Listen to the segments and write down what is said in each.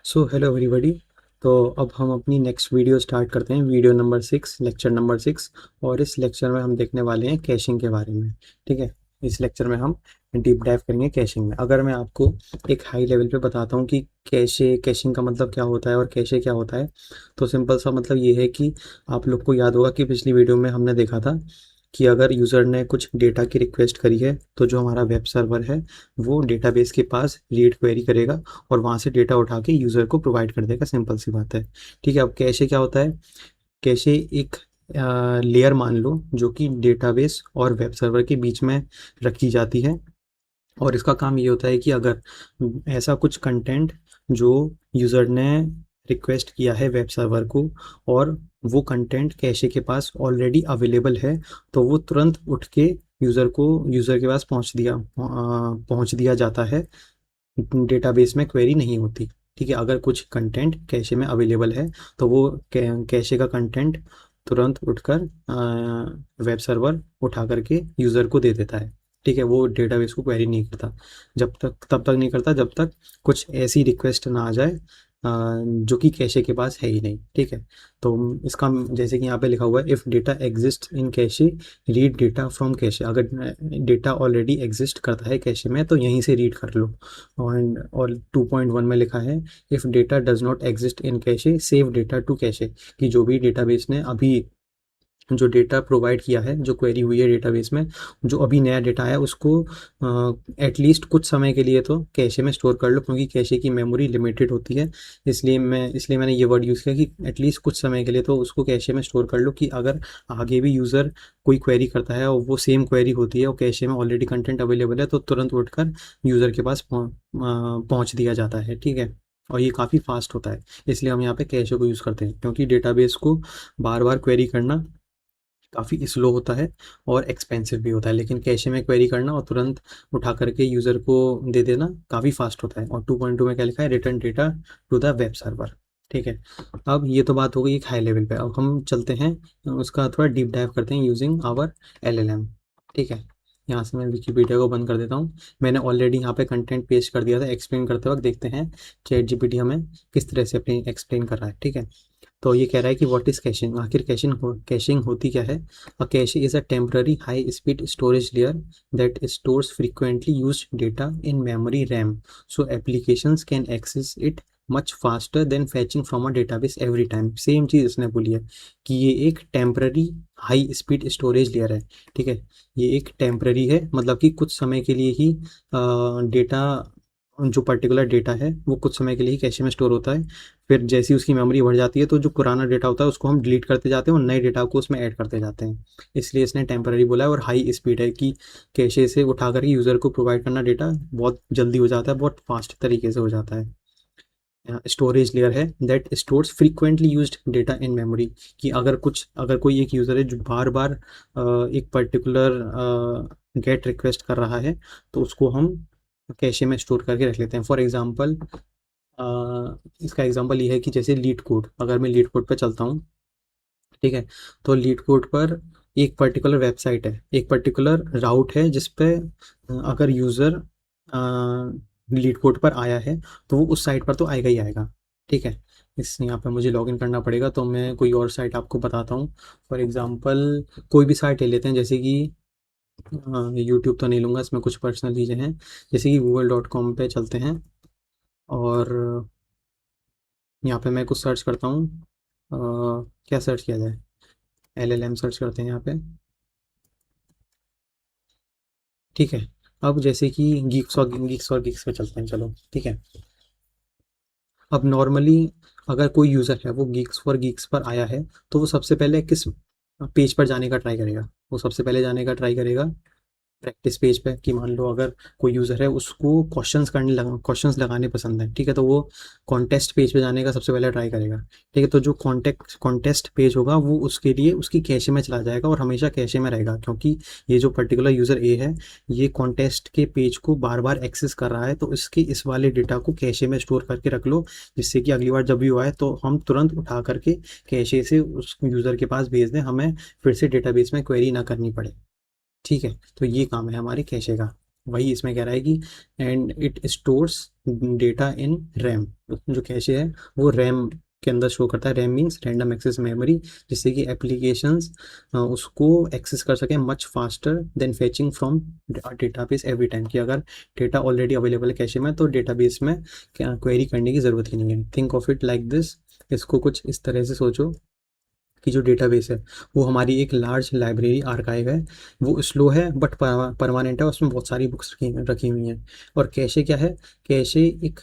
So hello everybody. तो अब हम अपनी नेक्स्ट वीडियो स्टार्ट करते हैं, वीडियो नंबर 6, लेक्चर नंबर 6। और इस लेक्चर में हम देखने वाले हैं कैशिंग के बारे में। ठीक है, इस लेक्चर में हम डीप डाइव करेंगे कैशिंग में। अगर मैं आपको एक हाई लेवल पे बताता हूँ कि कैशिंग का मतलब क्या होता है और कैशे क्या होता है, तो सिंपल सा मतलब ये है कि आप लोग को याद होगा कि पिछली वीडियो में हमने देखा था कि अगर यूज़र ने कुछ डेटा की रिक्वेस्ट करी है तो जो हमारा वेब सर्वर है वो डेटाबेस के पास रीड क्वेरी करेगा और वहाँ से डेटा उठा के यूज़र को प्रोवाइड कर देगा। सिंपल सी बात है। ठीक है, अब कैशे क्या होता है? कैशे एक लेयर मान लो जो कि डेटाबेस और वेब सर्वर के बीच में रखी जाती है। और इसका काम ये होता है कि अगर ऐसा कुछ कंटेंट जो यूज़र ने रिक्वेस्ट किया है वेब सर्वर को और वो कंटेंट कैशे के पास ऑलरेडी अवेलेबल है, तो वो तुरंत उठ के यूज़र के पास पहुंच दिया जाता है। डेटाबेस में क्वेरी नहीं होती। ठीक है, अगर कुछ कंटेंट कैशे में अवेलेबल है तो वो कैशे का कंटेंट तुरंत उठकर वेब सर्वर उठा करके यूज़र को दे देता है। ठीक है, वो डेटाबेस को क्वेरी नहीं करता। तब तक नहीं करता जब तक कुछ ऐसी रिक्वेस्ट ना आ जाए जो कि कैशे के पास है ही नहीं। ठीक है, तो इसका जैसे कि यहाँ पे लिखा हुआ है, if data exist in cache read data from cache. अगर डेटा ऑलरेडी एग्जिस्ट करता है कैशे में तो यहीं से रीड कर लो। और 2.1 में लिखा है, if data does not exist in cache save data to cache. कि जो भी डेटाबेस ने अभी जो डेटा प्रोवाइड किया है, जो क्वेरी हुई है डेटाबेस में, जो अभी नया डेटा आया उसको एटलीस्ट कुछ समय के लिए तो कैशे में स्टोर कर लो, क्योंकि कैशे की मेमोरी लिमिटेड होती है। इसलिए मैंने ये वर्ड यूज़ किया कि एटलीस्ट कुछ समय के लिए तो उसको कैशे में स्टोर कर लो, कि अगर आगे भी यूज़र कोई क्वेरी करता है और वो सेम क्वेरी होती है और कैशे में ऑलरेडी कंटेंट अवेलेबल है तो तुरंत उठकर यूज़र के पास पहुँच दिया जाता है। ठीक है, और ये काफ़ी फास्ट होता है। इसलिए हम यहाँ पे कैशे को यूज़ करते हैं, क्योंकि डेटाबेस को बार बार क्वेरी करना काफ़ी स्लो होता है और एक्सपेंसिव भी होता है। लेकिन कैशे में क्वेरी करना और तुरंत उठा करके यूज़र को दे देना काफ़ी फास्ट होता है। और 2.2 में क्या लिखा है, return data to the web server. ठीक है, अब ये तो बात हो गई एक हाई लेवल पे। अब हम चलते हैं उसका थोड़ा डीप डाइव करते हैं यूजिंग आवर LLM। ठीक है, यहाँ से मैं विकीपीडिया को बंद कर देता हूँ। मैंने ऑलरेडी यहाँ पे कंटेंट पेस्ट कर दिया था एक्सप्लेन करते वक्त। देखते हैं चैट जीपीटी हमें किस तरह से अपनी एक्सप्लेन कर रहा है। ठीक है, तो ये कह रहा है कि व्हाट इज कैशिंग। आखिर कैशिंग होती क्या है? A cache is a temporary high speed storage layer that stores frequently used data in memory RAM, so applications can access it much faster than fetching from a database every time. Same चीज़ इसने बोली है कि ये एक temporary high speed storage layer है। ठीक है, ये एक टेम्पररी है, मतलब कि कुछ समय के लिए ही डेटा, जो पर्टिकुलर डेटा है वो कुछ समय के लिए ही कैशे में स्टोर होता है। फिर जैसी उसकी मेमोरी बढ़ जाती है तो जो पुराना डेटा होता है उसको हम डिलीट करते जाते हैं और नए डेटा को उसमें ऐड करते जाते हैं। इसलिए इसने टेम्पररी बोला है। और हाई स्पीड है कि कैशे से उठा कर यूज़र को प्रोवाइड करना डेटा बहुत जल्दी हो जाता है, बहुत फास्ट तरीके से हो जाता है। स्टोरेज लेयर है that stores frequently used data in memory. कि अगर कोई एक यूज़र है जो बार बार एक पर्टिकुलर गेट रिक्वेस्ट कर रहा है तो उसको हम कैशे में स्टोर करके रख लेते हैं। फॉर एग्जांपल इसका एग्जांपल ये है कि जैसे लीड कोड, अगर मैं लीड कोड पे चलता हूँ, ठीक है, तो लीड कोड पर एक पर्टिकुलर वेबसाइट है, एक पर्टिकुलर राउट है जिस पे अगर यूज़र लीड कोड पर आया है तो वो उस साइट पर तो आएगा ही आएगा। ठीक है, इस यहाँ पे मुझे लॉगिन करना पड़ेगा, तो मैं कोई और साइट आपको बताता हूँ। फॉर एग्जांपल कोई भी साइट ले लेते हैं, जैसे कि यूट्यूब तो नहीं लूँगा, इसमें कुछ पर्सनल चीज़ें हैं। जैसे कि google.com पे चलते हैं और यहाँ पे मैं कुछ सर्च करता हूँ। क्या सर्च किया जाए? LLM सर्च करते हैं यहाँ पे। ठीक है, अब जैसे कि गीक्स पे चलते हैं, चलो ठीक है। अब नॉर्मली अगर कोई यूज़र है वो गीक्स पर आया है तो वो सबसे पहले किस पेज पर जाने का ट्राई करेगा? वो सबसे पहले जाने का ट्राई करेगा प्रैक्टिस पेज पे। कि मान लो अगर कोई यूज़र है उसको क्वेश्चंस लगाने पसंद है, ठीक है, तो वो कॉन्टेस्ट पेज पे जाने का सबसे पहले ट्राई करेगा। ठीक है, तो जो कॉन्टेस्ट पेज होगा वो उसके लिए उसकी कैशे में चला जाएगा और हमेशा कैशे में रहेगा, क्योंकि ये जो पर्टिकुलर यूज़र ए है ये कॉन्टेस्ट के पेज को बार बार एक्सेस कर रहा है। तो इसके इस वाले डेटा को कैशे में स्टोर करके रख लो, जिससे कि अगली बार जब भी वो आए तो हम तुरंत उठा करके कैशे से उस यूज़र के पास भेज दें, हमें फिर से डेटाबेस में क्वेरी ना करनी पड़े। ठीक है, तो ये काम है हमारे कैशे का। वही इसमें कह रहा है कि and it stores data in RAM. जो कैशे है वो रैम के अंदर शो करता है। RAM means random access memory, जिससे कि एप्लीकेशंस उसको एक्सेस कर सकें much faster than fetching from database every time. कि अगर डेटा ऑलरेडी अवेलेबल है कैशे में तो डेटाबेस में क्वेरी करने की ज़रूरत ही नहीं है। Think of it like this, इसको कुछ इस तरह से सोचो कि जो डेटाबेस है वो हमारी एक लार्ज लाइब्रेरी आर्काइव है। वो स्लो है बट परमानेंट है, उसमें बहुत सारी बुक्स रखी रखी हुई हैं। और कैशे क्या है? कैशे एक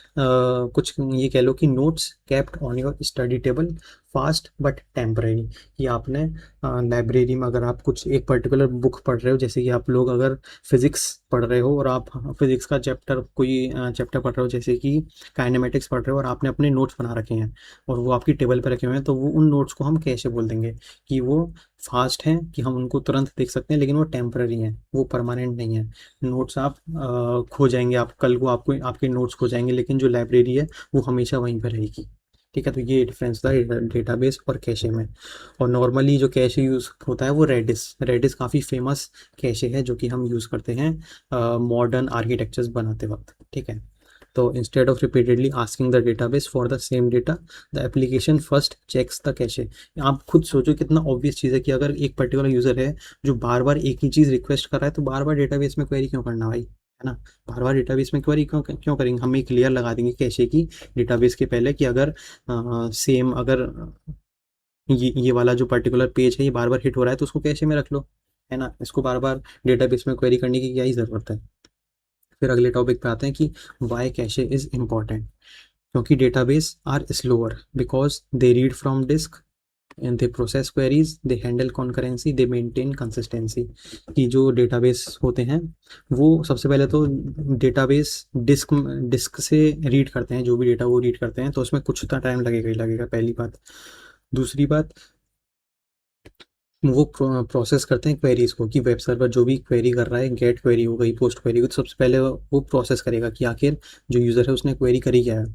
कुछ ये कह लो कि notes kept on your study table, fast but temporary. कि आपने लाइब्रेरी में अगर आप कुछ एक पर्टिकुलर बुक पढ़ रहे हो, जैसे कि आप लोग अगर फिजिक्स पढ़ रहे हो और आप फिजिक्स का चैप्टर कोई चैप्टर पढ़ रहे हो जैसे कि काइनेमेटिक्स पढ़ रहे हो और आपने अपने नोट्स बना रखे हैं और वो आपकी टेबल पर रखे हुए हैं, तो वो उन नोट्स को हम कैशे बोल देंगे। कि वो फास्ट हैं कि हम उनको तुरंत देख सकते हैं, लेकिन वो टेम्पररी हैं, वो परमानेंट नहीं है। नोट्स आप खो जाएंगे, आप कल को आपको आपके नोट्स खो जाएंगे, लेकिन जो लाइब्रेरी है वो हमेशा वहीं पर रहेगी। ठीक है, तो ये डिफरेंस था डेटाबेस और कैशे में। और नॉर्मली जो कैशे यूज़ होता है वो रेडिस। रेडिस काफ़ी फेमस कैशे है जो कि हम यूज़ करते हैं मॉडर्न आर्किटेक्चर्स बनाते वक्त। ठीक है, तो instead of repeatedly asking the database for the same data, the application first checks the cache. आप खुद सोचो कितना ऑब्वियस चीज़ है कि अगर एक पर्टिकुलर यूज़र है जो बार बार एक ही चीज़ रिक्वेस्ट कर रहा है, तो बार बार डेटाबेस में क्वेरी क्यों करना भाई, है ना? बार बार डेटाबेस में क्वेरी क्यों क्यों करेंगे? हम एक लेयर लगा देंगे कैशे की डेटाबेस के पहले कि अगर सेम अगर ये वाला जो पर्टिकुलर पेज है ये बार बार हिट हो रहा है तो उसको कैशे में रख लो, है ना? इसको बार बार डेटाबेस में क्वेरी करने की क्या ही ज़रूरत है। फिर अगले टॉपिक पे आते हैं कि वाई कैशे इज़ इम्पॉर्टेंट। क्योंकि database are slower because they read from disk and they process queries, they handle concurrency, they maintain consistency. कि जो डेटाबेस होते हैं वो सबसे पहले तो डेटाबेस डिस्क डिस्क से रीड करते हैं, जो भी डेटा वो रीड करते हैं, तो उसमें कुछ तो टाइम लगेगा ही लगेगा, पहली बात। दूसरी बात, वो प्रोसेस करते हैं क्वेरीज को। कि वेब सर्वर जो भी क्वेरी कर रहा है, गेट क्वेरी हो गई, पोस्ट क्वेरी हो गई, तो सबसे पहले वो प्रोसेस करेगा कि आखिर जो यूज़र है उसने क्वेरी करी क्या है।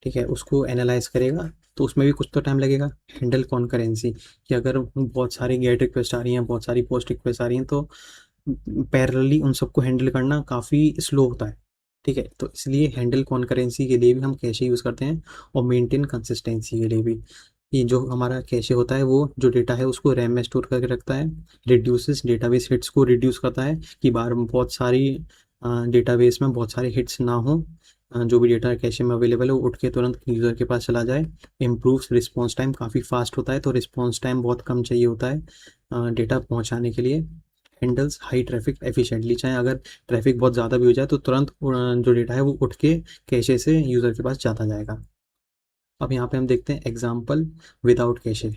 ठीक है, उसको एनालाइज करेगा, तो उसमें भी कुछ तो टाइम लगेगा। हैंडल कॉन्करेंसी, कि अगर बहुत सारी गेट रिक्वेस्ट आ रही हैं, बहुत सारी पोस्ट रिक्वेस्ट आ रही हैं, तो पैरेलली उन सबको हैंडल करना काफ़ी स्लो होता है। ठीक है, तो इसलिए हैंडल कॉन्करेंसी के लिए भी हम कैशे यूज़ करते हैं और मेंटेन कंसिस्टेंसी के लिए भी। ये जो हमारा कैशे होता है वो जो डेटा है उसको रैम में स्टोर करके रखता है, रिड्यूसेस डेटाबेस हिट्स को रिड्यूस करता है कि बार बहुत सारी डेटाबेस में बहुत सारे हिट्स ना हो। जो भी डेटा कैशे में अवेलेबल है वो उठ के तुरंत यूज़र के पास चला जाए। इम्प्रूव्स रिस्पॉन्स टाइम, काफ़ी फास्ट होता है, तो रिस्पॉन्स टाइम बहुत कम चाहिए होता है डेटा पहुंचाने के लिए। हैंडल्स हाई ट्रैफिक एफिशिएंटली, चाहे अगर ट्रैफिक बहुत ज़्यादा भी हो जाए तो तुरंत जो डेटा है वो उठ के कैशे से यूज़र के पास जाता जाएगा। अब यहाँ पे हम देखते हैं एग्जाम्पल विदाउट कैशे।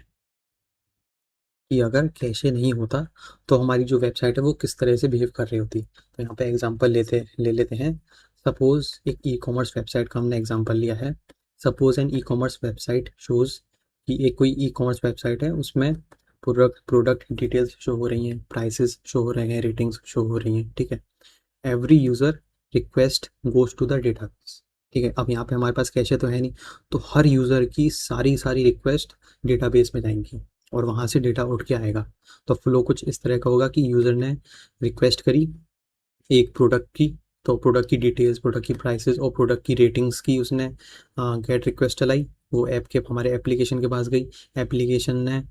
कि अगर कैशे नहीं होता तो हमारी जो वेबसाइट है वो किस तरह से बिहेव कर रही होती। तो यहाँ पे एग्जांपल ले लेते हैं। सपोज एक ई कॉमर्स वेबसाइट का हमने एग्जांपल लिया है। Suppose an e commerce website shows, कि एक कोई ई कॉमर्स वेबसाइट है, उसमें प्रोडक्ट प्रोडक्ट डिटेल्स शो हो रही हैं, प्राइसेस शो हो रहे हैं, रेटिंग्स शो हो रही हैं। ठीक है, every user request goes to the database. ठीक है, अब यहाँ पे हमारे पास कैशे तो है नहीं, तो हर यूज़र की सारी सारी रिक्वेस्ट डेटाबेस में जाएंगी और वहाँ से डेटा उठ के आएगा। तो फ्लो कुछ इस तरह का होगा कि यूज़र ने रिक्वेस्ट करी एक प्रोडक्ट की, तो प्रोडक्ट की डिटेल्स, प्रोडक्ट की प्राइसेस और प्रोडक्ट की रेटिंग्स की उसने गेट रिक्वेस्ट चलाई। वो ऐप के हमारे एप्लीकेशन के पास गई, एप्लीकेशन ने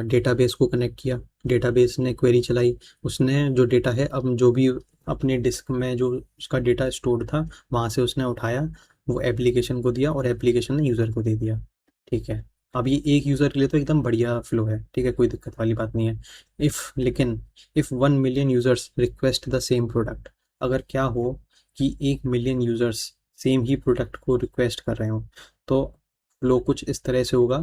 डेटाबेस को कनेक्ट किया, डेटाबेस ने क्वेरी चलाई, उसने जो डेटा है अब जो भी अपने डिस्क में जो उसका डेटा स्टोर्ड था वहाँ से उसने उठाया, वो एप्लीकेशन को दिया और एप्लीकेशन ने यूज़र को दे दिया। ठीक है, अब ये एक यूज़र के लिए तो एकदम बढ़िया फ्लो है। ठीक है, कोई दिक्कत वाली बात नहीं है। लेकिन if 1 million users request the same product, अगर क्या हो कि 1 मिलियन यूज़र्स सेम ही प्रोडक्ट को रिक्वेस्ट कर रहे हो, तो फ्लो कुछ इस तरह से होगा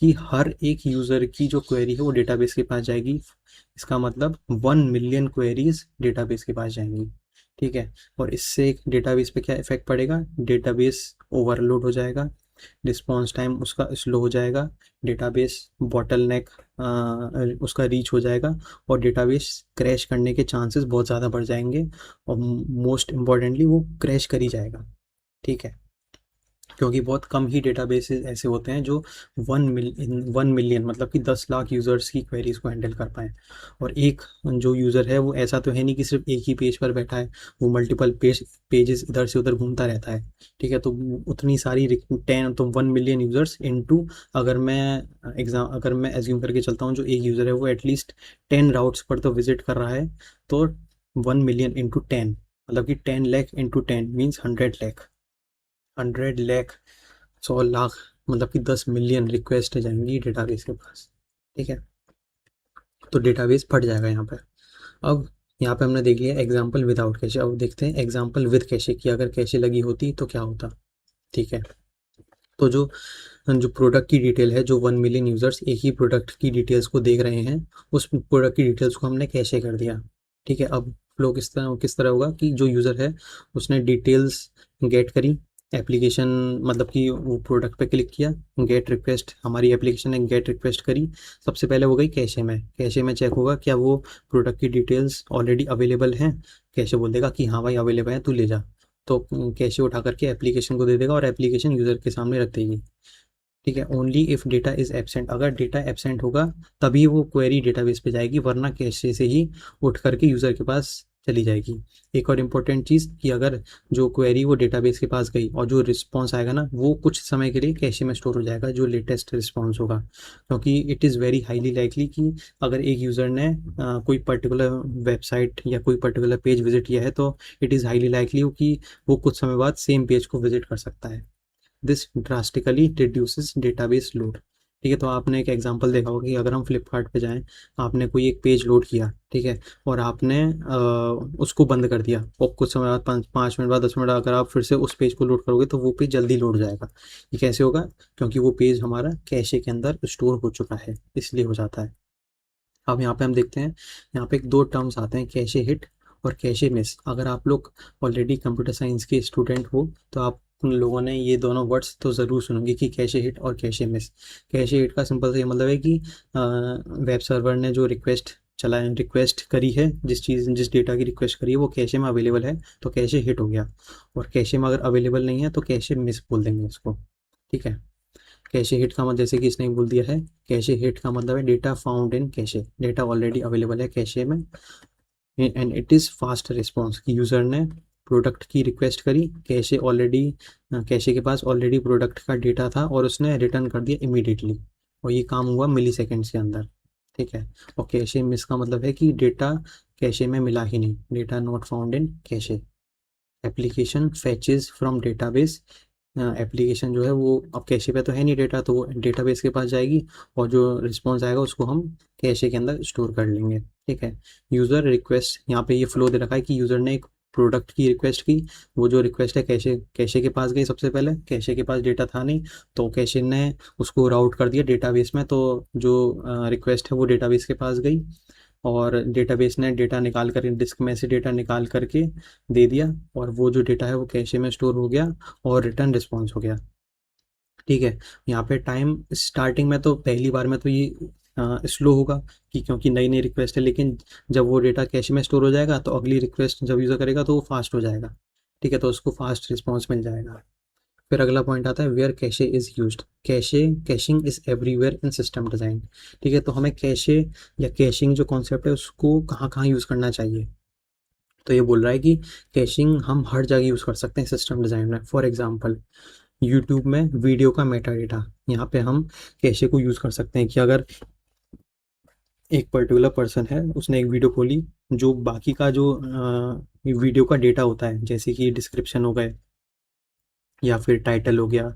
कि हर एक यूज़र की जो क्वेरी है वो डेटाबेस के पास जाएगी। इसका मतलब 1 मिलियन क्वेरीज डेटाबेस के पास जाएंगी। ठीक है, और इससे डेटाबेस पे क्या इफेक्ट पड़ेगा? डेटाबेस ओवरलोड हो जाएगा, रिस्पॉन्स टाइम उसका स्लो हो जाएगा, डेटाबेस बॉटलनेक उसका रीच हो जाएगा और डेटाबेस क्रैश करने के चांसेस बहुत ज़्यादा बढ़ जाएंगे और मोस्ट इम्पॉर्टेंटली वो क्रैश कर ही जाएगा। ठीक है, क्योंकि बहुत कम ही डेटाबेसेस ऐसे होते हैं जो 1 मिलियन मतलब कि 10 लाख यूज़र्स की क्वेरीज को हैंडल कर पाएँ। और एक जो यूज़र है वो ऐसा तो है नहीं कि सिर्फ एक ही पेज पर बैठा है, वो मल्टीपल पेजेस इधर से उधर घूमता रहता है। ठीक है, तो उतनी सारी 10 तो 1 मिलियन यूज़र्स इनटू, अगर मैं एज्यूम करके चलता हूँ जो एक यूज़र है वो एटलीस्ट 10 राउट्स पर तो विजिट कर रहा है, तो 1 मिलियन इंटू 10 मतलब कि 10 लाख इंटू 10 मीन्स 100 लाख। 100 लाख, 100 लाख मतलब कि 10 मिलियन रिक्वेस्ट जाएंगी डेटाबेस के पास। ठीक है, तो डेटाबेस फट जाएगा यहाँ पे। अब यहाँ पे हमने देख लिया एग्जाम्पल विदाउट कैशे, अब देखते हैं एग्जाम्पल विद कैशे की, अगर कैशे लगी होती तो क्या होता। ठीक है, तो जो जो प्रोडक्ट की डिटेल है, जो 1 मिलियन यूज़र्स एक ही प्रोडक्ट की डिटेल्स को देख रहे हैं, उस प्रोडक्ट की डिटेल्स को हमने कैशे कर दिया। ठीक है, अब फ्लो किस तरह होगा कि जो यूज़र है उसने डिटेल्स गेट करी, एप्लीकेशन मतलब कि वो प्रोडक्ट पे क्लिक किया, गेट रिक्वेस्ट, हमारी एप्लीकेशन ने गेट रिक्वेस्ट करी, सबसे पहले वो गई कैशे में चेक होगा क्या वो प्रोडक्ट की डिटेल्स ऑलरेडी अवेलेबल हैं। कैशे बोल देगा कि हाँ भाई अवेलेबल है, तू ले जा। तो कैशे उठा करके एप्लीकेशन को दे देगा और एप्लीकेशन यूज़र के सामने रख देगी। ठीक है, only if data is absent, अगर डेटा एब्सेंट होगा तभी वो क्वेरी डेटाबेस पे जाएगी, वरना कैशे से ही उठ करके यूज़र के पास चली जाएगी। एक और इम्पोर्टेंट चीज़ कि अगर जो क्वेरी वो डेटाबेस के पास गई और जो रिस्पॉन्स आएगा ना वो कुछ समय के लिए कैशे में स्टोर हो जाएगा, जो लेटेस्ट रिस्पॉन्स होगा, क्योंकि it is very highly likely कि अगर एक यूज़र ने कोई पर्टिकुलर वेबसाइट या कोई पर्टिकुलर पेज विजिट किया है तो इट इज़ हाईली लाइकली कि वो कुछ समय बाद सेम पेज को विजिट कर सकता है। This drastically reduces database load. ठीक है, तो आपने एक एग्जांपल देखा होगा कि अगर हम फ्लिपकार्ट पे जाएं, आपने कोई एक पेज लोड किया, ठीक है, और आपने उसको बंद कर दिया और कुछ समय बाद 5 मिनट बाद 10 मिनट अगर आप फिर से उस पेज को लोड करोगे तो वो पेज जल्दी लोड जाएगा। ये कैसे होगा, क्योंकि वो पेज हमारा कैशे के अंदर स्टोर हो चुका है, इसलिए हो जाता है। अब यहाँ पे हम देखते हैं, यहाँ पे एक दो टर्म्स आते हैं, कैशे हिट और कैशे मिस। अगर आप लोग ऑलरेडी कंप्यूटर साइंस के स्टूडेंट हो तो आप उन लोगों ने ये दोनों वर्ड्स तो ज़रूर सुनोगे कि कैशे हिट और कैशे मिस। कैशे हिट का सिंपल सा ये मतलब है कि वेब सर्वर ने जो रिक्वेस्ट करी है, जिस डेटा की रिक्वेस्ट करी है वो कैशे में अवेलेबल है तो कैशे हिट हो गया, और कैशे में अगर अवेलेबल नहीं है तो कैशे मिस बोल देंगे इसको। ठीक है, कैशे हिट का मतलब जैसे कि इसने बोल दिया है, कैशे हिट का मतलब है data found in cache, data already available है कैशे में, and it is fast response कि यूज़र ने प्रोडक्ट की रिक्वेस्ट करी, कैशे के पास ऑलरेडी प्रोडक्ट का डेटा था और उसने रिटर्न कर दिया इमीडिएटली, और ये काम हुआ मिली सेकेंड्स के अंदर। ठीक है, और कैशे मिस का मतलब है कि डेटा कैशे में मिला ही नहीं, data not found in cache. Application fetches from database, application जो है वो अब कैशे पे तो है नहीं डेटा, तो वो डेटाबेस के पास जाएगी और जो रिस्पॉन्स आएगा उसको हम कैशे के अंदर स्टोर कर लेंगे। ठीक है, यूज़र रिक्वेस्ट, यहाँ पे ये फ्लो दे रखा है कि यूज़र ने एक प्रोडक्ट की रिक्वेस्ट की, वो जो रिक्वेस्ट है कैशे कैशे के पास गई, सबसे पहले कैशे के पास डेटा था नहीं तो कैशे ने उसको राउट कर दिया डेटाबेस में, तो जो रिक्वेस्ट है वो डेटाबेस के पास गई और डेटाबेस ने डेटा निकाल कर डिस्क में से डेटा निकाल करके दे दिया, और वो जो डेटा है वो कैशे में स्टोर हो गया और रिटर्न रिस्पॉन्स हो गया। ठीक है, यहाँ पे टाइम स्टार्टिंग में तो पहली बार में तो ये स्लो होगा कि क्योंकि नई नई रिक्वेस्ट है, लेकिन जब वो डेटा कैशे में स्टोर हो जाएगा तो अगली रिक्वेस्ट जब यूज़र करेगा तो वो फास्ट हो जाएगा। ठीक है, तो उसको फास्ट रिस्पॉन्स मिल जाएगा। फिर अगला पॉइंट आता है where cache is used. Caching is everywhere in system design. ठीक है, तो हमें कैशे या कैशिंग जो कॉन्सेप्ट है उसको कहाँ कहाँ यूज़ करना चाहिए, तो ये बोल रहा है कि कैशिंग हम हर जगह यूज़ कर सकते हैं सिस्टम डिज़ाइन में। फॉर एग्जांपल यूट्यूब में वीडियो का मेटा डेटा, यहाँ पे हम कैशे को यूज़ कर सकते हैं कि अगर एक पर्टिकुलर पर्सन है उसने एक वीडियो खोली, जो बाकी का जो वीडियो का डेटा होता है जैसे कि डिस्क्रिप्शन हो गए या फिर टाइटल हो गया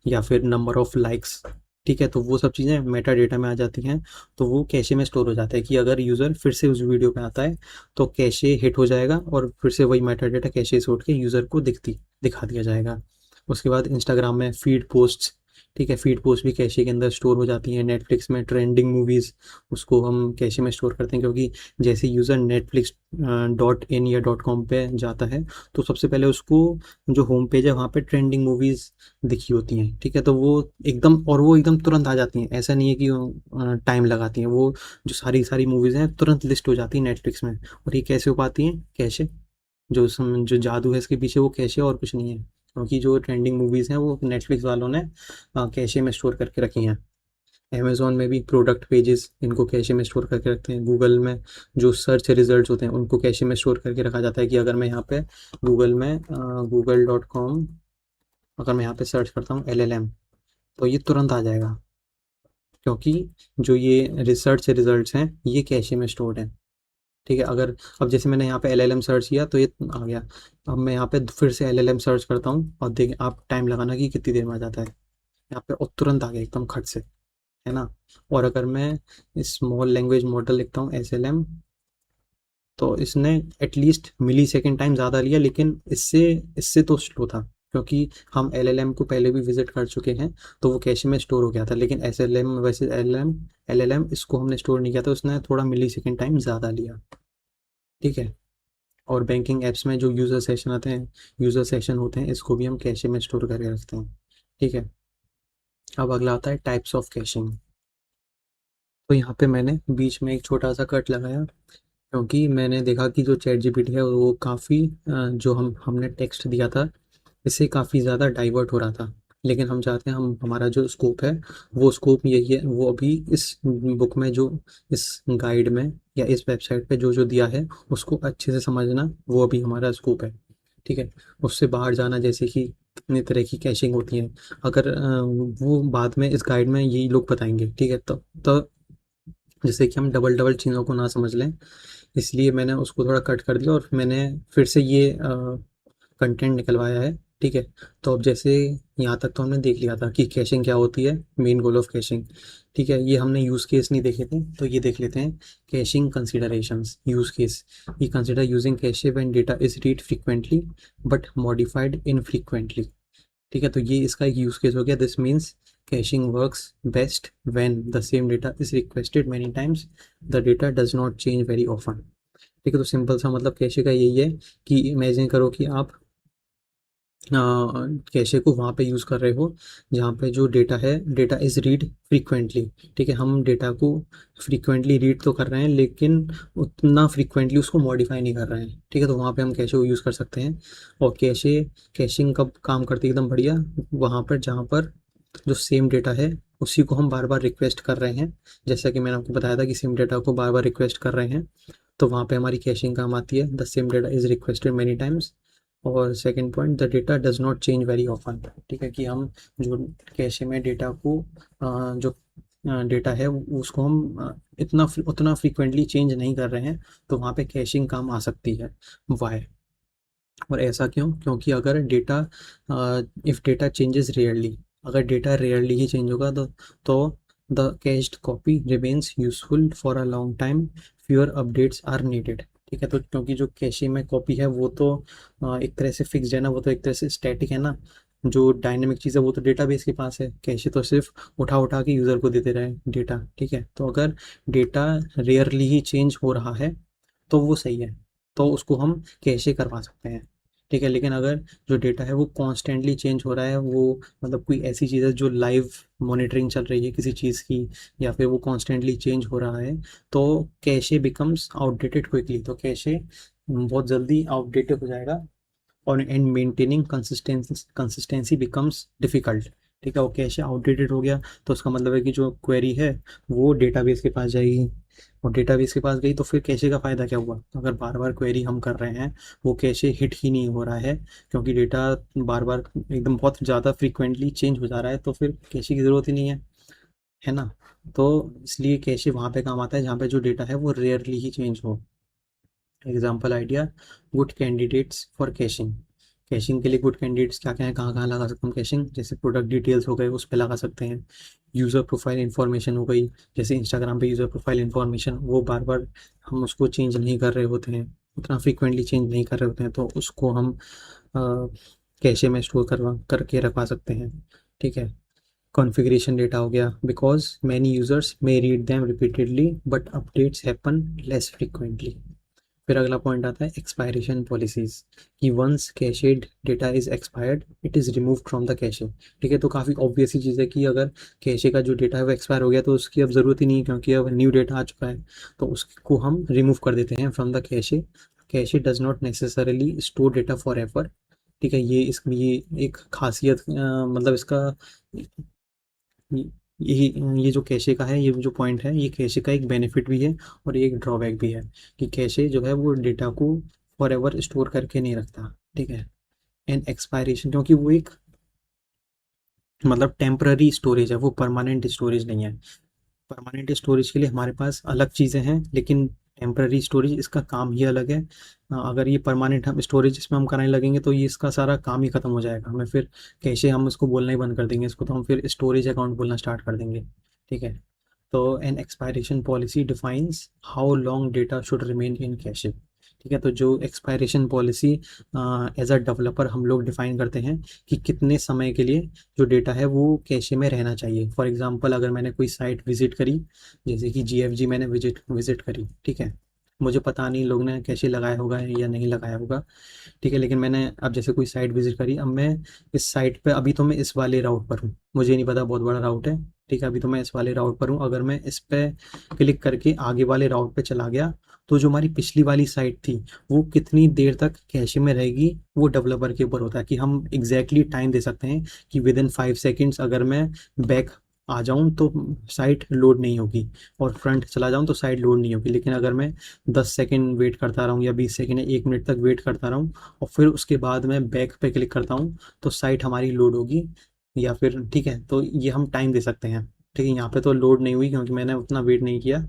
या फिर नंबर ऑफ लाइक्स, ठीक है, तो वो सब चीज़ें मेटा डेटा में आ जाती हैं, तो वो कैशे में स्टोर हो जाता है कि अगर यूज़र फिर से उस वीडियो पे आता है तो कैशे हिट हो जाएगा और फिर से वही मेटा डेटा कैशे से उठ के यूज़र को दिखा दिया जाएगा। उसके बाद इंस्टाग्राम में फीड पोस्ट्स, ठीक है, फीड पोस्ट भी कैशे के अंदर स्टोर हो जाती हैं। नेटफ्लिक्स में ट्रेंडिंग मूवीज़, उसको हम कैशे में स्टोर करते हैं, क्योंकि जैसे यूज़र नेटफ्लिक्स .in या .com पे जाता है तो सबसे पहले उसको जो होम पेज है वहाँ पे ट्रेंडिंग मूवीज़ दिखी होती हैं। ठीक है, तो वो एकदम तुरंत आ जाती हैं, ऐसा नहीं है कि टाइम लगाती हैं, वो जो सारी सारी मूवीज़ हैं तुरंत लिस्ट हो जाती हैं नेटफ्लिक्स में। और ये कैसे हो पाती हैं, कैशे, जो जादू है इसके पीछे वो कैशे और कुछ नहीं है। क्योंकि जो ट्रेंडिंग मूवीज़ हैं वो नेटफ्लिक्स वालों ने कैशे में स्टोर करके रखी हैं। अमेज़न में भी प्रोडक्ट पेजेस इनको कैशे में स्टोर करके रखते हैं। गूगल में जो सर्च रिजल्ट्स होते हैं उनको कैशे में स्टोर करके रखा जाता है कि अगर मैं यहाँ पे गूगल में google.com अगर मैं यहाँ पे सर्च करता हूँ LLM तो ये तुरंत आ जाएगा, क्योंकि जो ये रिसर्च रिजल्ट्स हैं ये कैशे में स्टोर्ड हैं। ठीक है, अगर अब जैसे मैंने यहाँ पे LLM सर्च किया तो ये आ गया। अब मैं यहाँ पे फिर से LLM सर्च करता हूँ और देख आप टाइम लगाना कि कितनी देर में आ जाता है। यहाँ पे और तुरंत आ गया एकदम खट से, है ना। और अगर मैं स्मॉल लैंग्वेज मॉडल लिखता हूँ SLM तो इसने एटलीस्ट मिली सेकेंड टाइम ज़्यादा लिया, लेकिन इससे इससे तो स्लो था, क्योंकि हम LLM को पहले भी विजिट कर चुके हैं तो वो कैशे में स्टोर हो गया था। लेकिन SLM वैसे LLM इसको हमने स्टोर नहीं किया था, उसने थोड़ा मिली सेकेंड टाइम ज़्यादा लिया। ठीक है। और बैंकिंग ऐप्स में जो यूज़र सेशन आते हैं, यूज़र सेशन होते हैं, इसको भी हम कैशे में स्टोर करके रखते हैं। ठीक है। अब अगला आता है टाइप्स ऑफ कैशिंग। तो यहाँ पे मैंने बीच में एक छोटा सा कट लगाया, क्योंकि मैंने देखा कि जो चैट जीपीटी है वो काफ़ी जो हमने टेक्स्ट दिया था इससे काफ़ी ज़्यादा डाइवर्ट हो रहा था। लेकिन हम चाहते हैं हम हमारा जो स्कोप है वो स्कोप यही है, वो अभी इस बुक में जो इस गाइड में या इस वेबसाइट पे जो जो दिया है उसको अच्छे से समझना, वो अभी हमारा स्कोप है। ठीक है। उससे बाहर जाना, जैसे कि कितने तरह की कैशिंग होती हैं, अगर वो बाद में इस गाइड में यही लोग बताएंगे। ठीक है। तो जैसे कि हम डबल डबल चीज़ों को ना समझ लें, इसलिए मैंने उसको थोड़ा कट कर दिया और मैंने फिर से ये कंटेंट निकलवाया है। ठीक है। तो अब जैसे यहाँ तक तो हमने देख लिया था कि कैशिंग क्या होती है, मेन गोल ऑफ कैशिंग। ठीक है, ये हमने यूज़ केस नहीं देखे थे, तो ये देख लेते हैं। कैशिंग कंसिडरेशंस यूज़ केस, ये consider using cache when data is read frequently but modified infrequently. ठीक है, तो ये इसका एक यूज़ केस हो गया। This means caching works best when the same data is requested many times, the data does not change very often. ठीक है, तो सिंपल सा मतलब कैशे का यही है कि इमेजिन करो कि आप कैशे को वहाँ पे यूज़ कर रहे हो जहाँ पे जो डेटा है, डेटा इज़ रीड फ्रीक्वेंटली। ठीक है, हम डेटा को फ्रीक्वेंटली रीड तो कर रहे हैं, लेकिन उतना फ्रीक्वेंटली उसको मॉडिफाई नहीं कर रहे हैं। ठीक है, तो वहाँ पे हम कैशे को यूज़ कर सकते हैं। और कैशिंग कब काम करती है एकदम बढ़िया, वहाँ पर जहाँ पर जो सेम डेटा है उसी को हम बार बार रिक्वेस्ट कर रहे हैं। जैसा कि मैंने आपको बताया था कि सेम डेटा को बार बार रिक्वेस्ट कर रहे हैं, तो वहाँ पे हमारी कैशिंग काम आती है। The same data is requested many times. और second point, the data does not change very often. ठीक है, कि हम जो कैशे में डेटा को जो डेटा है उसको हम इतना उतना फ्रीक्वेंटली चेंज नहीं कर रहे हैं, तो वहाँ पे कैशिंग काम आ सकती है। वाई? और ऐसा क्यों? क्योंकि अगर data if data changes rarely, अगर डेटा रेयरली ही चेंज होगा तो the cached copy remains useful for a long time, fewer updates are needed. ठीक है, तो क्योंकि जो कैशे में कॉपी है वो तो एक तरह से फिक्स्ड है ना, वो तो एक तरह से स्टैटिक है ना। जो डायनेमिक चीज़ है वो तो डेटाबेस के पास है, कैशे तो सिर्फ उठा उठा के यूज़र को देते रहे डेटा। ठीक है, तो अगर डेटा रेयरली ही चेंज हो रहा है तो वो सही है, तो उसको हम कैशे करवा सकते हैं। ठीक है, लेकिन अगर जो डेटा है वो कॉन्स्टेंटली चेंज हो रहा है, वो मतलब कोई ऐसी चीज़ है जो लाइव मॉनिटरिंग चल रही है किसी चीज़ की, या फिर वो कॉन्स्टेंटली चेंज हो रहा है, तो कैशे बिकम्स आउटडेटेड क्विकली। तो कैशे बहुत जल्दी आउटडेटेड हो जाएगा और and maintaining consistency becomes difficult. ठीक है, वो कैशे आउटडेटेड हो गया तो उसका मतलब है कि जो क्वेरी है वो डेटाबेस के पास जाएगी, और डेटाबेस के पास गई तो फिर कैशे का फ़ायदा क्या हुआ? तो अगर बार बार क्वेरी हम कर रहे हैं, वो कैशे हिट ही नहीं हो रहा है, क्योंकि डेटा बार बार एकदम बहुत ज़्यादा फ्रीक्वेंटली चेंज हो जा रहा है, तो फिर कैशे की ज़रूरत ही नहीं है ना। तो इसलिए कैशे वहाँ पे काम आता है जहाँ पे जो डेटा है वो रेयरली ही चेंज हो। Example idea, good candidates for caching. Caching के लिए गुड कैंडिडेट्स क्या क्या है, कहाँ कहाँ लगा सकते हैं कैशिंग? जैसे प्रोडक्ट डिटेल्स हो गए उस पर लगा सकते हैं। यूज़र प्रोफाइल इन्फॉर्मेशन हो गई, जैसे इंस्टाग्राम पे यूज़र प्रोफाइल इन्फॉर्मेशन, वो बार बार हम उसको चेंज नहीं कर रहे होते हैं, उतना फ्रीक्वेंटली चेंज नहीं कर रहे होते हैं, तो उसको हम कैशे में स्टोर करवा करके रखवा सकते हैं। ठीक है। कॉन्फ़िगरेशन डेटा हो गया, because many users may read them repeatedly but updates happen less frequently. फिर अगला पॉइंट आता है एक्सपायरेशन पॉलिसीज़, कि once cached data is expired it is removed from the cache. ठीक है, तो काफ़ी ऑब्वियस ही चीज़ है कि अगर कैशे का जो डेटा है वो एक्सपायर हो गया तो उसकी अब ज़रूरत ही नहीं है, क्योंकि अब न्यू डेटा आ चुका है, तो उसको हम रिमूव कर देते हैं from the cache. Cache does not necessarily store data for ever. ठीक है, ये एक खासियत मतलब इसका ये जो कैशे का है, ये जो पॉइंट है, ये कैशे का एक बेनिफिट भी है और एक ड्रॉबैक भी है कि कैशे जो है वो डेटा को फॉर एवर स्टोर करके नहीं रखता। ठीक है, एंड एक्सपायरेशन, क्योंकि वो एक मतलब टेम्पररी स्टोरेज है, वो परमानेंट स्टोरेज नहीं है। परमानेंट स्टोरेज के लिए हमारे पास अलग चीज़ें हैं, लेकिन टेम्पररी स्टोरेज इसका काम ही अलग है। अगर ये परमानेंट हम स्टोरेज इसमें हम कराने लगेंगे तो ये इसका सारा काम ही खत्म हो जाएगा, हमें फिर कैसे हम इसको बोलना ही बंद कर देंगे, इसको तो हम फिर स्टोरेज अकाउंट बोलना स्टार्ट कर देंगे। ठीक है, तो an expiration policy defines how long data should remain in cache. ठीक है, तो जो expiration policy as a developer हम लोग डिफाइन करते हैं कि कितने समय के लिए जो डेटा है वो कैशे में रहना चाहिए। फॉर एग्जांपल, अगर मैंने कोई साइट विजिट करी, जैसे कि जीएफजी मैंने विजिट विजिट करी, ठीक है, मुझे पता नहीं लोग ने कैशे लगाया होगा या नहीं लगाया होगा। ठीक है, लेकिन मैंने अब जैसे कोई साइट विजिट करी, अब मैं इस साइट पे, अभी तो मैं इस वाले राउट पर हूँ, मुझे नहीं पता बहुत बड़ा राउट है। ठीक है, अभी तो मैं इस वाले राउट पर हूँ, अगर मैं इस पे क्लिक करके आगे वाले राउट पे चला गया, तो जो हमारी पिछली वाली साइट थी वो कितनी देर तक कैशे में रहेगी, वो डेवलपर के ऊपर होता है कि हम एग्जैक्टली टाइम दे सकते हैं कि विद इन 5 सेकेंड्स अगर मैं बैक आ जाऊं तो साइट लोड नहीं होगी, और फ्रंट चला जाऊं तो साइट लोड नहीं होगी। लेकिन अगर मैं 10 सेकेंड वेट करता रहूं या 20 सेकेंड या 1 मिनट तक वेट करता रहूं और फिर उसके बाद मैं बैक पे क्लिक करता हूं, तो साइट हमारी लोड होगी या फिर, ठीक है, तो ये हम टाइम दे सकते हैं। ठीक है, यहाँ पे तो लोड नहीं हुई क्योंकि मैंने उतना वेट नहीं किया।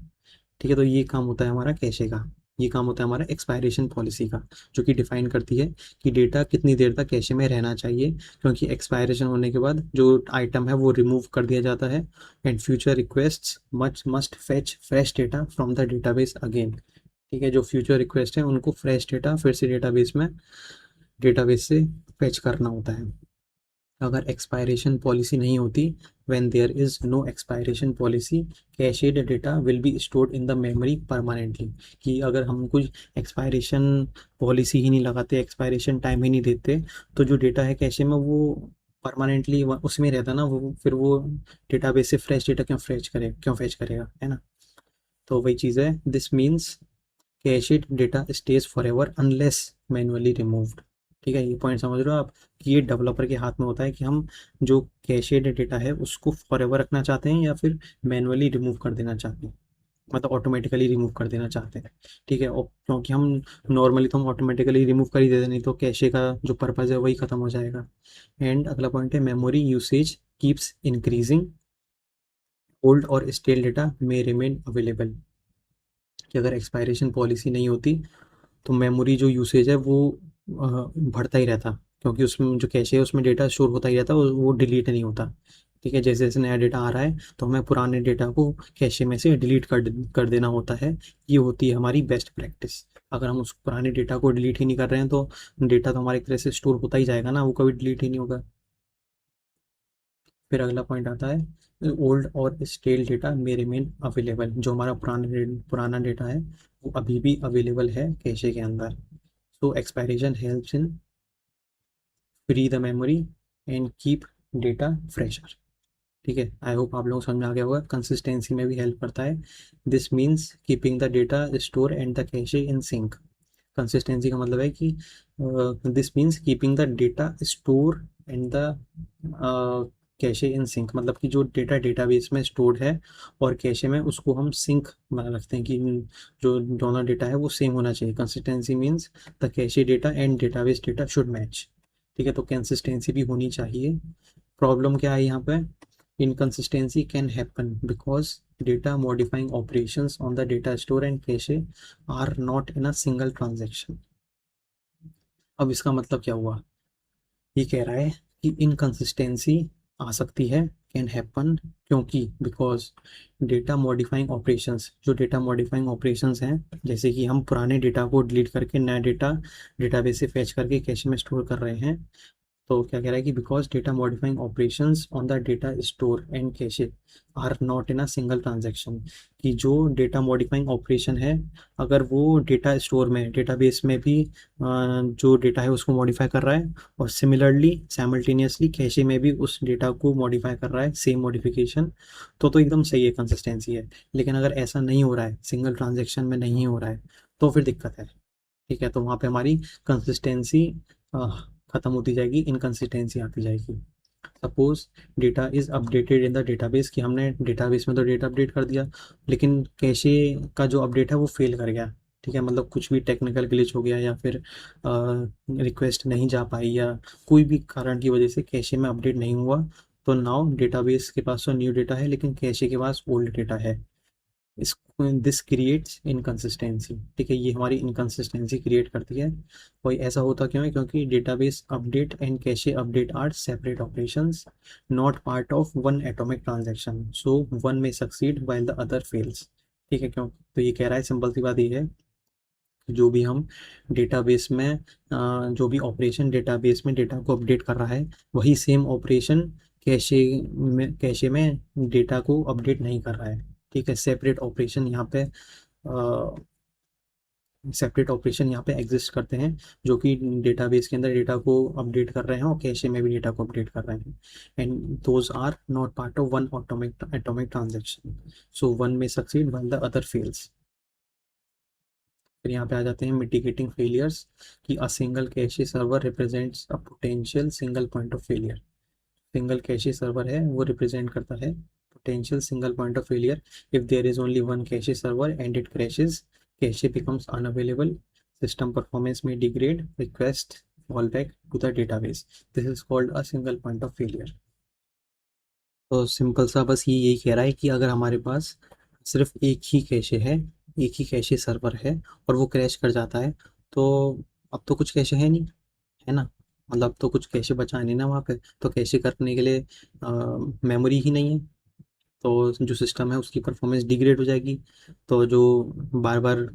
ठीक है, तो ये काम होता है हमारा कैशे का, ये काम होता है हमारा एक्सपायरेशन पॉलिसी का, जो कि डिफाइन करती है कि डेटा कितनी देर तक कैशे में रहना चाहिए, क्योंकि एक्सपायरेशन होने के बाद जो आइटम है वो रिमूव कर दिया जाता है। And future request must fetch fresh data from the database again. ठीक है, जो फ्यूचर रिक्वेस्ट है उनको फ्रेश डेटा फिर से डेटाबेस से फेच करना होता है। अगर एक्सपायरेशन पॉलिसी नहीं होती, when there is no expiration policy, cached data will be stored in the memory permanently. कि अगर हम कुछ एक्सपायरेशन पॉलिसी ही नहीं लगाते, एक्सपायरेशन टाइम ही नहीं देते, तो जो डेटा है कैशे में वो परमानेंटली उसमें रहता ना, वो फिर वो डेटाबेस से फ्रेश डेटा क्यों फेच करेगा, है ना। तो वही चीज़ है, this means cached data stays for ever unless manually removed. ठीक है, ये पॉइंट समझ रहे हो आप कि ये डेवलपर के हाथ में होता है कि हम जो कैशेड डेटा है उसको फॉर एवर रखना चाहते हैं या फिर मैनुअली रिमूव कर देना चाहते हैं, मतलब ऑटोमेटिकली रिमूव कर देना चाहते हैं। ठीक है, और क्योंकि हम नॉर्मली तो हम ऑटोमेटिकली रिमूव कर ही देते, नहीं तो कैशे का जो पर्पज़ है वही खत्म हो जाएगा। एंड अगला पॉइंट है memory usage keeps increasing, old और stale data may remain available. कि अगर एक्सपायरेशन पॉलिसी नहीं होती तो मेमोरी जो यूसेज है वो बढ़ता ही रहता, क्योंकि उसमें जो कैशे है उसमें डेटा स्टोर होता ही रहता और वो डिलीट नहीं होता। ठीक है, जैसे जैसे नया डेटा आ रहा है तो हमें पुराने डेटा को कैशे में से डिलीट कर देना होता है। ये होती है हमारी बेस्ट प्रैक्टिस। अगर हम उस पुराने डेटा को डिलीट ही नहीं कर रहे हैं तो डेटा तो हमारी तरह से स्टोर होता ही जाएगा ना, वो कभी डिलीट ही नहीं होगा। फिर अगला पॉइंट आता है ओल्ड और stale data may remain available. जो हमारा पुराना डेटा है वो अभी भी अवेलेबल है कैशे के अंदर। So expiration helps in free the memory and keep data fresher. ठीक है, आई होप आप लोगों को समझ में आ गया होगा। कंसिस्टेंसी में भी हेल्प करता है। This means keeping the data store and the cache in sync. Consistency का मतलब है कि this means keeping the data store and the cache in sync, मतलब कि जो डेटा डेटाबेस में स्टोर्ड है और कैशे में, उसको हम सिंक बना रखते हैं कि जो दोनों डेटा है वो सेम होना चाहिए। Consistency means the cache data and database data should match. ठीक है, तो कंसिस्टेंसी भी होनी चाहिए। प्रॉब्लम क्या है यहाँ पे, inconsistency can happen because data modifying operations on the data store and cache are not in a single transaction। अब इसका मतलब क्या हुआ, ये कह रहा है कि इनकंसिस्टेंसी आ सकती है, कैन हैपन, क्योंकि बिकॉज डेटा मॉडिफाइंग ऑपरेशंस, जो डेटा मॉडिफाइंग ऑपरेशंस हैं, जैसे कि हम पुराने डेटा को डिलीट करके नया डेटा डेटाबेस से फैच करके कैश में स्टोर कर रहे हैं। तो क्या कह रहा है कि because data modifying operations on the data store and cache are not in a single transaction. कि जो डेटा मॉडिफाइंग ऑपरेशन है, अगर वो डेटा स्टोर में डेटाबेस में भी जो डेटा है उसको मॉडिफाई कर रहा है, और सिमिलरली साइमल्टेनियसली कैशे में भी उस डेटा को मॉडिफाई कर रहा है, सेम मॉडिफिकेशन, तो एकदम सही है, कंसिस्टेंसी है। लेकिन अगर ऐसा नहीं हो रहा है, सिंगल ट्रांजेक्शन में नहीं हो रहा है, तो फिर दिक्कत है। ठीक है, तो वहाँ पे हमारी कंसिस्टेंसी ख़त्म होती जाएगी, इनकन्सिस्टेंसी आती जाएगी। Suppose data is updated in the database, कि हमने डेटाबेस में तो डेटा अपडेट कर दिया, लेकिन कैशे का जो अपडेट है वो फेल कर गया। ठीक है, मतलब कुछ भी टेक्निकल ग्लिच हो गया, या फिर रिक्वेस्ट नहीं जा पाई, या कोई भी कारण की वजह से कैशे में अपडेट नहीं हुआ, तो नाउ डेटाबेस के पास तो न्यू डेटा है, लेकिन कैशे के पास ओल्ड डेटा है। इस दिस क्रिएट्स इनकन्सिस्टेंसी। ठीक है, ये हमारी इनकन्सिस्टेंसी क्रिएट करती है। और ऐसा होता क्यों है? क्योंकि database update and cache update are separate operations, not part of one atomic transaction, so one may succeed while the other fails. ठीक है, क्यों? तो ये कह रहा है, सिंपल सी बात ये है, जो भी हम डेटाबेस में जो भी ऑपरेशन डेटाबेस में डेटा को अपडेट कर रहा है, वही सेम ऑपरेशन कैशे में डेटा को अपडेट नहीं कर रहा है। ठीक है, सेपरेट ऑपरेशन यहाँ पे एग्जिस्ट करते हैं, जो कि डेटाबेस के अंदर डेटा को अपडेट कर रहे हैं और कैशे में भी डेटा को अपडेट कर रहे हैं, and those are not part of one atomic transaction, so one may succeed while the other fails. फिर यहाँ पे आ जाते हैं मिटिगेटिंग फेलियर्स, कि a single cache server represents a potential single point of failure. Single cache server है वो represent करता है potential single point of failure. If there is only one cache server and it crashes, cache becomes unavailable, system performance may degrade, request fall back to the database. This is called a single point of failure. तो simple सा बस ये यही कह रहा है कि अगर हमारे पास सिर्फ एक ही कैशे है, एक ही कैशे सर्वर है, और वो क्रैश कर जाता है, तो अब तो कुछ कैशे है नहीं, है ना? मतलब अब तो कुछ कैशे बचा नहीं ना वहाँ पे, तो कैशे करने के लिए मेमोरी ही नहीं है, तो जो सिस्टम है उसकी परफॉर्मेंस डिग्रेड हो जाएगी। तो जो बार बार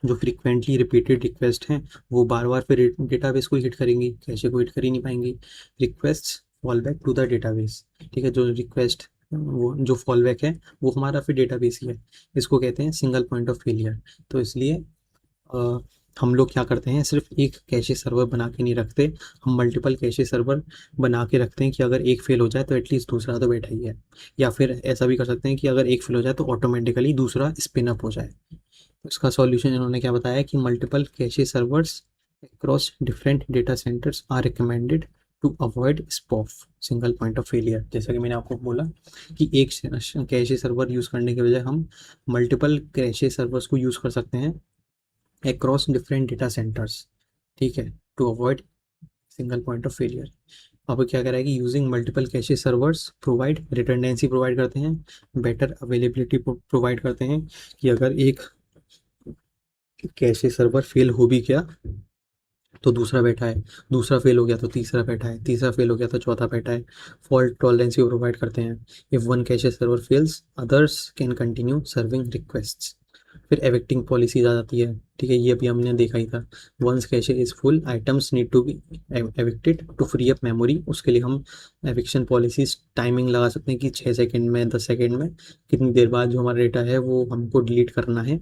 जो फ्रीक्वेंटली रिपीटेड रिक्वेस्ट हैं, वो बार बार फिर डेटाबेस को हिट करेंगी, कैशे को हिट कर ही नहीं पाएंगी। Request fall back to the database. ठीक है, जो रिक्वेस्ट वो जो फॉल बैक है वो हमारा फिर डेटाबेस ही है। इसको कहते हैं सिंगल पॉइंट ऑफ फेलियर। तो इसलिए अ, हम लोग क्या करते हैं, सिर्फ एक कैशे सर्वर बना के नहीं रखते, हम मल्टीपल कैशे सर्वर बना के रखते हैं, कि अगर एक फेल हो जाए तो एटलीस्ट दूसरा तो बैठा ही है। या फिर ऐसा भी कर सकते हैं कि अगर एक फेल हो जाए तो ऑटोमेटिकली दूसरा स्पिन अप हो जाए। इसका सॉल्यूशन इन्होंने क्या बताया कि multiple cache servers across different data centers are recommended to avoid SPOF single point of failure. जैसा कि मैंने आपको बोला कि एक कैशे सर्वर यूज़ करने के बजाय हम मल्टीपल कैशे सर्वर्स को यूज़ कर सकते हैं अक्रॉस डिफरेंट डेटा सेंटर्स। ठीक है, to avoid single point of failure. अब क्या करें कि using multiple cache servers provide redundancy provide करते हैं, बेटर अवेलेबिलिटी प्रोवाइड करते हैं, कि अगर एक कैशे सर्वर फेल हो भी गया तो दूसरा बैठा है, दूसरा फेल हो गया तो तीसरा बैठा है, तीसरा फेल हो गया तो चौथा बैठा है। फॉल्ट टॉलरेंस भी प्रोवाइड करते हैं। If one cache server fails, others can continue serving requests. फिर एविक्टिंग पॉलिसीज आ जाती है। ठीक है, ये अभी हमने देखा ही था। Once cache is full, items need to be evicted to free up memory. उसके लिए हम एविक्शन पॉलिसीज टाइमिंग लगा सकते हैं कि 6 सेकेंड में, 10 सेकेंड में, कितनी देर बाद जो हमारा डेटा है वो हमको डिलीट करना है।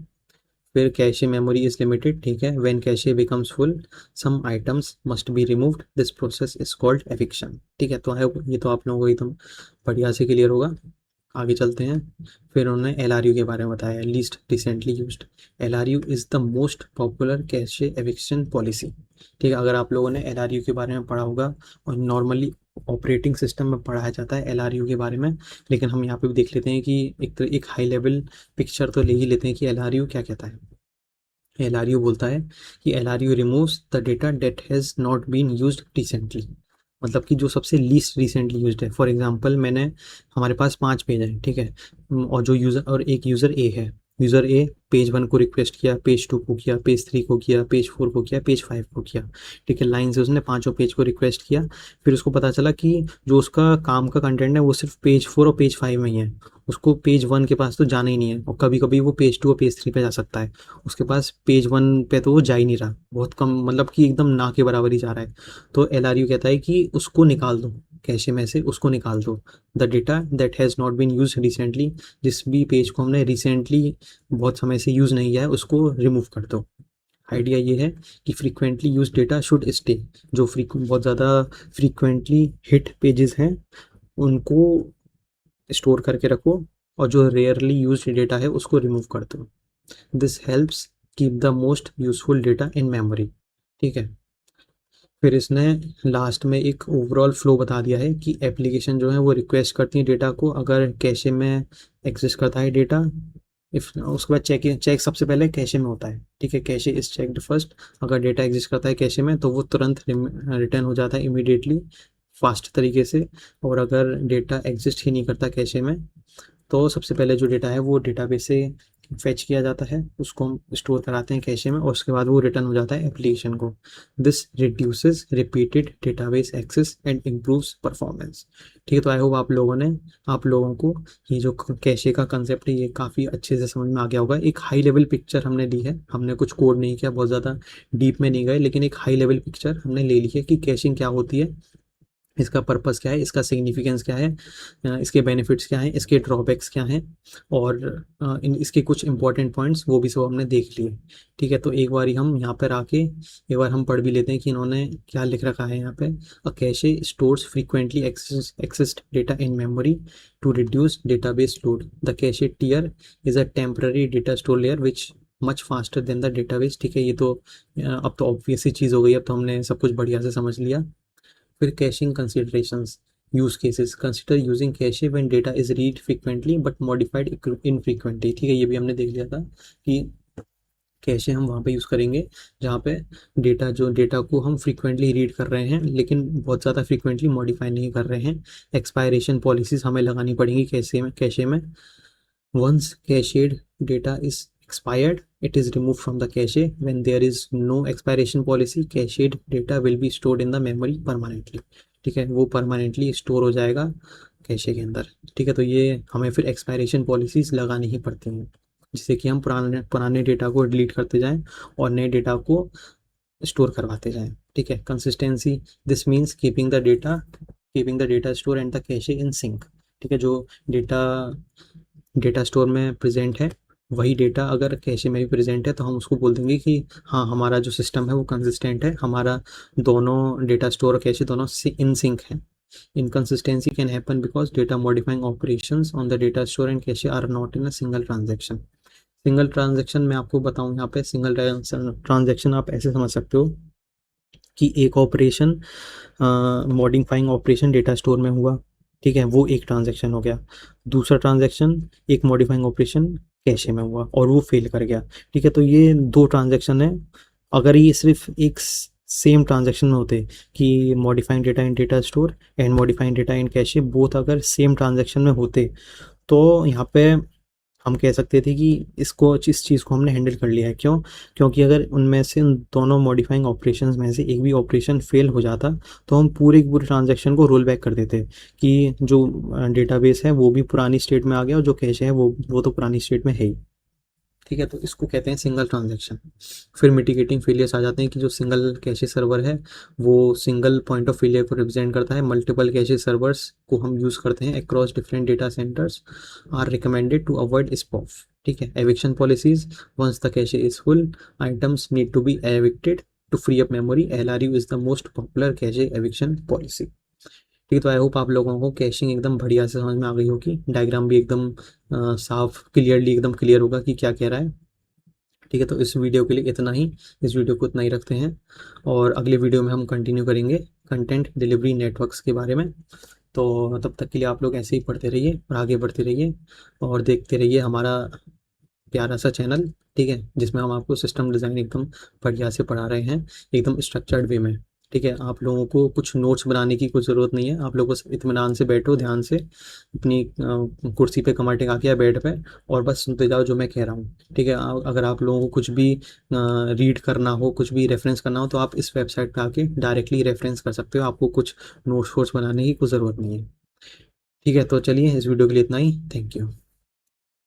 फिर कैशे मेमोरी इज लिमिटेड। ठीक है, when cache becomes full, some items must be removed, this process is called eviction. ठीक है, तो आई होप ये तो आप लोगों को एकदम बढ़िया से क्लियर होगा। आगे चलते हैं। फिर उन्होंने एल के बारे में बताया, least recently used. L is the most popular cache eviction policy. ठीक है, अगर आप लोगों ने एल के बारे में पढ़ा होगा, और नॉर्मली ऑपरेटिंग सिस्टम में पढ़ाया जाता है एल के बारे में, लेकिन हम यहाँ पे भी देख लेते हैं कि एक हाई लेवल पिक्चर तो ले ही लेते हैं कि एल क्या कहता है। एल बोलता है कि L removes the data that has not been used recently. मतलब कि जो सबसे लीस्ट रिसेंटली यूज्ड है। फॉर एग्जांपल, हमारे पास 5 पेज हैं, ठीक है, और जो यूज़र और एक यूज़र ए है। यूज़र ए पेज 1 को रिक्वेस्ट किया, पेज 2 को किया, पेज 3 को किया, पेज 4 को किया, पेज 5 को किया। ठीक है, लाइन से उसने पाँचों पेज को रिक्वेस्ट किया। फिर उसको पता चला कि जो उसका काम का कंटेंट है वो सिर्फ पेज 4 और पेज 5 में ही है। उसको पेज 1 के पास तो जाना ही नहीं है, और कभी कभी वो पेज 2 और पेज 3 पे जा सकता है। उसके पास पेज 1 पे तो वो जा ही नहीं रहा, बहुत कम, मतलब कि एकदम ना के बराबर ही जा रहा है। तो एल कहता है कि उसको निकाल दो, कैशे में से उसको निकाल दो। The data that has not been use recently, जिस भी पेज को हमने रिसेंटली बहुत समय से यूज़ नहीं किया है उसको रिमूव कर दो। आइडिया ये है कि frequently use data should stay. जो बहुत ज़्यादा फ्रीक्वेंटली हिट पेजेस हैं उनको स्टोर करके रखो, और जो रेयरली यूज डेटा है उसको रिमूव कर दो। This helps keep the most useful data in memory. ठीक है, फिर इसने लास्ट में एक ओवरऑल फ्लो बता दिया है कि एप्लीकेशन जो है वो रिक्वेस्ट करती है डेटा को, अगर कैशे में एग्जिस्ट करता है डेटा, इफ उसके बाद चेक सबसे पहले कैशे में होता है, ठीक है, कैशे इज चेक्ड फर्स्ट। अगर डेटा एग्जिस्ट करता है कैशे में तो वो तुरंत रिटर्न हो जाता है इमीडिएटली, फास्ट तरीके से। और अगर डेटा एग्जिस्ट ही नहीं करता कैशे में तो सबसे पहले जो डेटा है वो डेटाबेस से फेच किया जाता है, उसको हम स्टोर कराते हैं कैशे में, और उसके बाद वो रिटर्न हो जाता है एप्लीकेशन को। This reduces repeated database access and improves performance. ठीक है, तो आई होप आप लोगों को ये जो कैशे का कंसेप्ट है ये काफ़ी अच्छे से समझ में आ गया होगा। एक हाई लेवल पिक्चर हमने ली है, हमने कुछ कोड नहीं किया, बहुत ज़्यादा डीप में नहीं गए, लेकिन एक हाई लेवल पिक्चर हमने ले ली है कि कैशिंग क्या होती है, इसका पर्पस क्या है, इसका सिग्निफिकेंस क्या है, इसके बेनिफिट्स क्या हैं, इसके ड्रॉबैक्स क्या हैं, और इन इसके कुछ इंपॉर्टेंट पॉइंट्स वो भी सब हमने देख लिए। ठीक है, तो एक बार हम यहाँ पर आके एक बार हम पढ़ भी लेते हैं कि इन्होंने क्या लिख रखा है यहाँ पे। A cache stores frequently accessed data in memory to reduce database load. The cache tier is a temporary data store layer which much faster than the database. ठीक है, ये तो अब तो ऑब्वियस ही चीज़ हो गई, अब तो हमने सब कुछ बढ़िया से समझ लिया। फिर caching considerations, use cases, consider using cache when data is read frequently but modified infrequently. ठीक है, ये भी हमने देख लिया था कि कैशे हम वहाँ पे यूज़ करेंगे जहाँ पे डेटा को हम फ्रीक्वेंटली रीड कर रहे हैं लेकिन बहुत ज़्यादा फ्रीक्वेंटली मॉडिफाई नहीं कर रहे हैं। एक्सपायरेशन पॉलिसीज हमें लगानी पड़ेंगी कैशे में। Once cached data is expired, it is removed from the cache. When there is no expiration policy, cached data will be stored in the memory permanently. ठीक है, वो परमानेंटली स्टोर हो जाएगा cache के अंदर। ठीक है, तो ये हमें फिर एक्सपायरेशन पॉलिसीज लगानी ही पड़ती हैं, जिससे कि हम पुराने डेटा को डिलीट करते जाएं और नए डेटा को स्टोर करवाते जाएं। ठीक है, consistency, this means keeping the data store and the cache in sync. ठीक है, जो डेटा स्टोर में प्रेजेंट है वही डेटा अगर कैशे में भी प्रेजेंट है तो हम उसको बोल देंगे कि हाँ, हमारा जो सिस्टम है वो कंसिस्टेंट है, हमारा दोनों डेटा स्टोर और कैशे दोनों इन सिंक है। Inconsistency can happen because data modifying operations on the data store and cache are not in a single transaction. Single transaction में आपको बताऊँ, यहाँ पे सिंगल ट्रांजेक्शन आप ऐसे समझ सकते हो कि एक operation modifying operation data store में हुआ, ठीक है, वो एक ट्रांजैक्शन हो गया। दूसरा ट्रांजैक्शन एक मॉडिफाइंग ऑपरेशन कैशे में हुआ और वो फेल कर गया। ठीक है, तो ये दो ट्रांजैक्शन है। अगर ये सिर्फ एक सेम ट्रांजैक्शन में होते कि modifying data in data store and modifying data in cache, both अगर सेम ट्रांजैक्शन में होते तो यहाँ पे हम कह सकते थे कि इस चीज़ को हमने हैंडल कर लिया है। क्यों? क्योंकि अगर उनमें से उन दोनों मॉडिफाइंग ऑपरेशंस में से एक भी ऑपरेशन फेल हो जाता तो हम पूरे के पूरे ट्रांजैक्शन को रोल बैक कर देते कि जो डेटाबेस है वो भी पुरानी स्टेट में आ गया और जो कैश है वो तो पुरानी स्टेट में है ही। ठीक है, तो इसको कहते हैं सिंगल ट्रांजैक्शन। फिर मिटिगेटिंग फेलियर्स आ जाते हैं कि जो सिंगल कैशे सर्वर है वो सिंगल पॉइंट ऑफ फेलियर को रिप्रेजेंट करता है। मल्टीपल कैशे सर्वर्स को हम यूज़ करते हैं across different data centers are recommended to avoid SPOF. ठीक है, eviction policies, once the cache is full items need to be evicted to free up memory. LRU is the most popular cache eviction policy. ठीक है, तो I hope आप लोगों को caching एकदम बढ़िया से समझ में आ गई होगी, डायग्राम भी एकदम साफ क्लियरली एकदम क्लियर होगा कि क्या कह रहा है। ठीक है, तो इस वीडियो के लिए इतना ही, इस वीडियो को इतना ही रखते हैं और अगले वीडियो में हम कंटिन्यू करेंगे कंटेंट डिलीवरी नेटवर्क्स के बारे में। तो तब तक के लिए आप लोग ऐसे ही पढ़ते रहिए और आगे बढ़ते रहिए और देखते रहिए हमारा प्यारा सा चैनल। ठीक है, जिसमें हम आपको सिस्टम डिज़ाइन एकदम बढ़िया से पढ़ा रहे हैं, एकदम स्ट्रक्चर्ड वे में। ठीक है, आप लोगों को कुछ नोट्स बनाने की कोई ज़रूरत नहीं है, आप लोग बस इत्मीनान से बैठो, ध्यान से अपनी कुर्सी पे कमर टिका के या बेड पे और बस सुनते जाओ जो मैं कह रहा हूँ। ठीक है, अगर आप लोगों को कुछ भी रीड करना हो, कुछ भी रेफरेंस करना हो तो आप इस वेबसाइट पे आके डायरेक्टली रेफरेंस कर सकते हो, आपको कुछ नोट्स वोट्स बनाने की कोई ज़रूरत नहीं है। ठीक है, तो चलिए इस वीडियो के लिए इतना ही, थैंक यू।